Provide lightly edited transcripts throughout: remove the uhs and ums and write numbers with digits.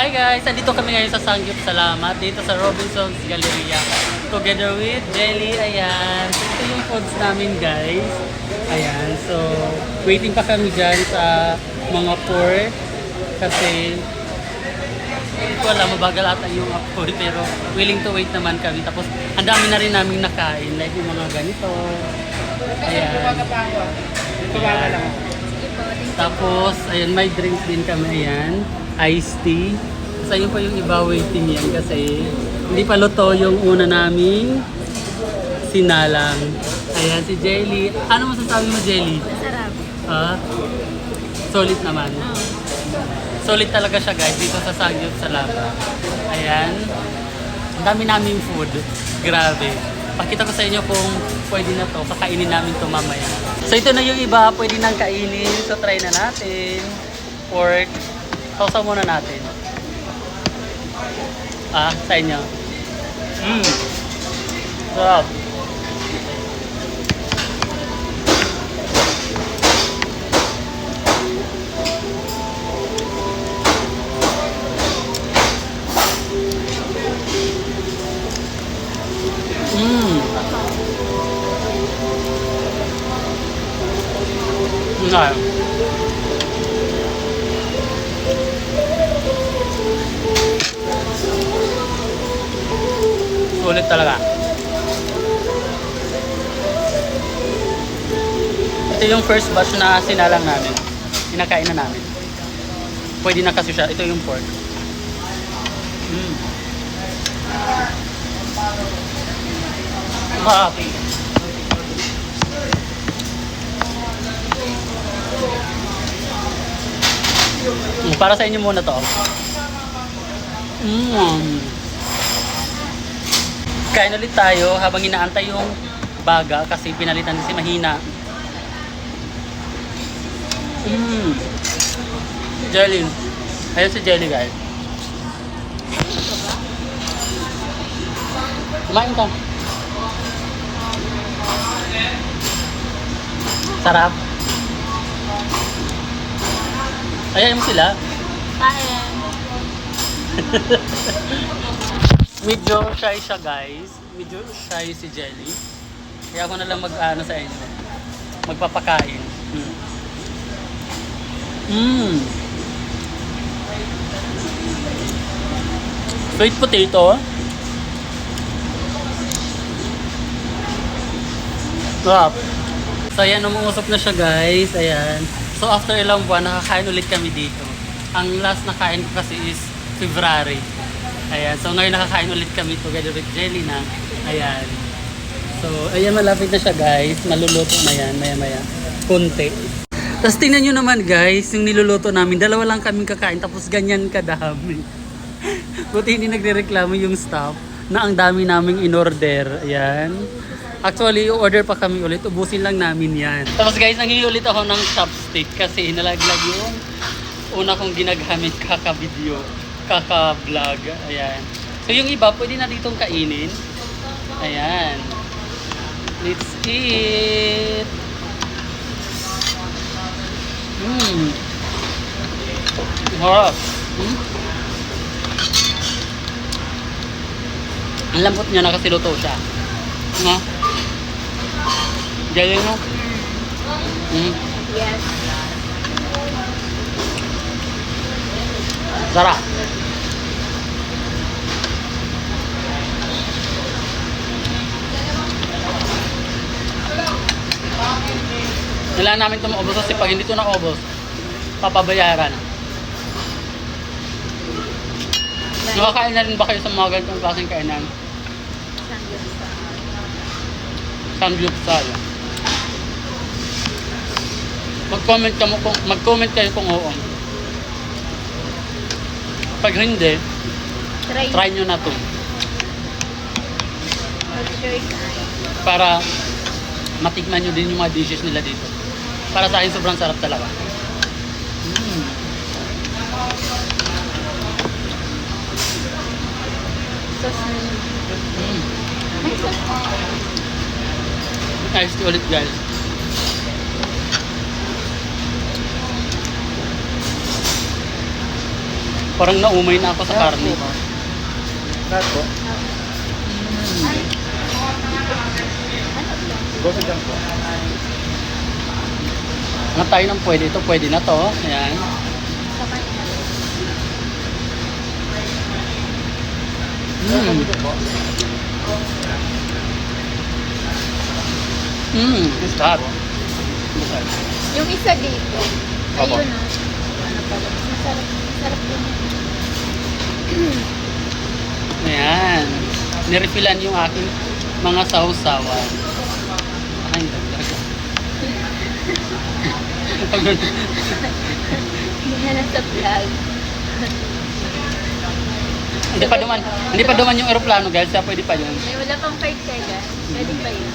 Hi guys! Andito kami ngayon sa Sangyup Salamat dito sa Robinson's Galleria together with Jelly. Ayan. So, ito yung foods namin guys. Ayan. So, waiting pa kami dyan sa mga pork kasi hindi ko alam, mabagal ata yung apoy pero willing to wait naman kami. Tapos, ang dami na rin namin nakain like yung mga ganito. Ayan. Ayan. Tapos, ayan, may drinks din kami. Ayan. Iced tea. Sa yun pa yung iba waiting yan kasi hindi pa luto yung una naming sinalang. Ayan, si Jelly. Ano masasabi mo, Jelly? Masarap. Ah? Solid naman. Solid talaga siya guys dito sa Sangyup Salamat. Ayan. Ang dami naming food. Grabe. Pakita ko sa inyo kung pwede na to. Kakainin namin to mamaya. So ito na yung iba. Pwede nang kainin. So try na natin. Pork. Sausaw muna natin. Sa inyo. Sarap. Nga. Sulit talaga. Ito yung first batch na sinalang namin. Pinakain na namin. Pwede na kasi siya. Ito yung pork. Happy. Para sa inyo muna to. Kain ulit tayo habang inaantay yung baga kasi pinalitan kasi mahina. Jelly. Ayun si Jelly guys. Kumain ka. Sarap. Ayayin mo sila. Kain. Medyo shy siya guys. Medyo shy si Jelly. Kaya ako na lang mag-ano sa inyo. Magpapakain. Sweet potato. Sarap. So ayan, umuusok na siya guys. Ayan. So after ilang buwan, nakakain ulit kami dito. Ang last na kain ko kasi is February. Ayan. So ngayon nakakain ulit kami together with Jelly na. Ayan. So ayan, malapit na siya guys. Maluluto na yan. Maya-maya. Kunti. Tapos tingnan nyo naman guys, yung niluluto namin. Dalawa lang kaming kakain tapos ganyan kadami. Buti hindi nagre-reklamo yung staff na ang dami naming in-order. Ayan. Actually, order pa kami ulit. Ubusin lang namin yan. Tapos guys, nangingi ulit ako ng chopstick kasi nalaglag yung una kong ginagamit kaka-video, kaka-vlog. Ayan. So yung iba, pwede na ditong kainin. Ayan. Let's eat. Harap. Ang lambot niya na kasi luto siya. Nga? Galing mo? Yes. Sarap. Kailangan namin ito maubos kasi pag hindi ito naubos, papabayaran. Nakakain na rin ba kayo sa mga ganitong klaseng kainan? Samgyupsal. Mag-comment kayo kung oo. Pag hindi, try nyo na to. Para matikman nyo din yung mga dishes nila dito. Para sa akin sobrang sarap talaga. Iced tea ulit guys. Parang naumay na ako sa karne. Lahat po. Goso dyan po. Hanap tayo ng pwede. Ito pwede na to. Ayan. Dito po. Sarap. Yung isa dito. Opo. Ayun ah. Ano pala? Masarap. Masarap din. Ayan. Nirefillan yung aking mga sausawan. Ay, dagdag. Hindi na nasa vlog. Hindi pa duman yung eroplano, guys. Kaya pwede pa yun. May wala pang card kaya. Pwede pa yun.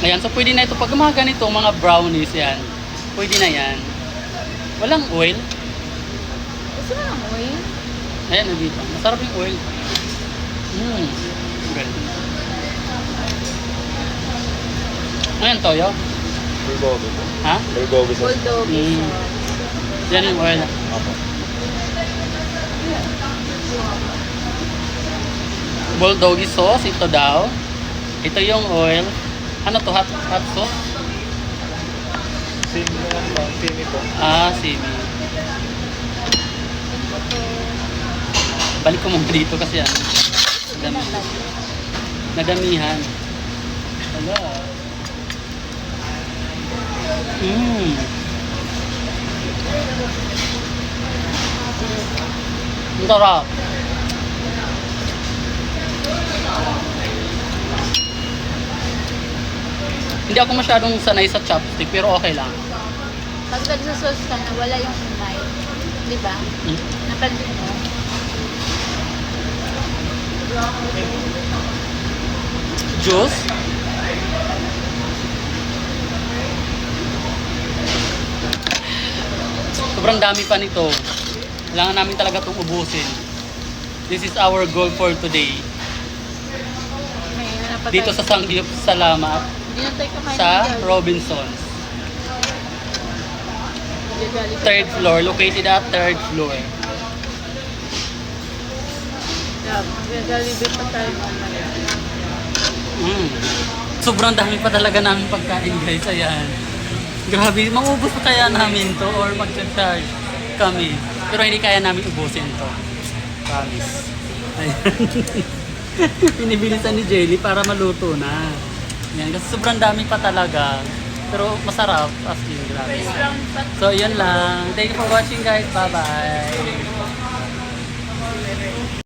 Ayan, so pwede na ito. Pag mga ganito, mga brownies yan, pwede na yan. Walang oil. Gusto mo ng oil? Ayan, nandito. Masarap yung oil. Good. Ayan, toyo. Bulgogi po. Ha? Bulgogi sauce. Bulldog. Yan yung oil. Opo. Bulldoggy sauce, ito daw. Ito yung oil. Ano to? Hot sauce? Simi naman po. Simi po. Simi. Balik ko muna dito kasi ano. Nadamihan. Wala. Ang sarap. Hindi ako masyadong sanay sa chopstick, pero okay lang. Pag nagsasos ka na, wala yung umay. Di ba? Napansin mo? Juice. Sobrang dami pa nito. Kailangan namin talaga itong ubusin. This is our goal for today. Dito sa Sangyup Salamat Hindi na tayo kakain sa ng Jollibee. Robinsons. Jollibee. Third floor, located at third floor. Jollibee pa tayo mamaya. Sobrang dami pa talaga namin pagkain, guys. Ayan. Grabe, maubos pa kaya namin to or mag-charge kami. Pero hindi kaya namin ubusin to. Promise. Ayan. Pinibilisan ni Jelly para maluto na. Yan, kasi sobrang dami pa talaga. Pero masarap. As in, grabe. So, yun lang. Thank you for watching, guys. Bye-bye.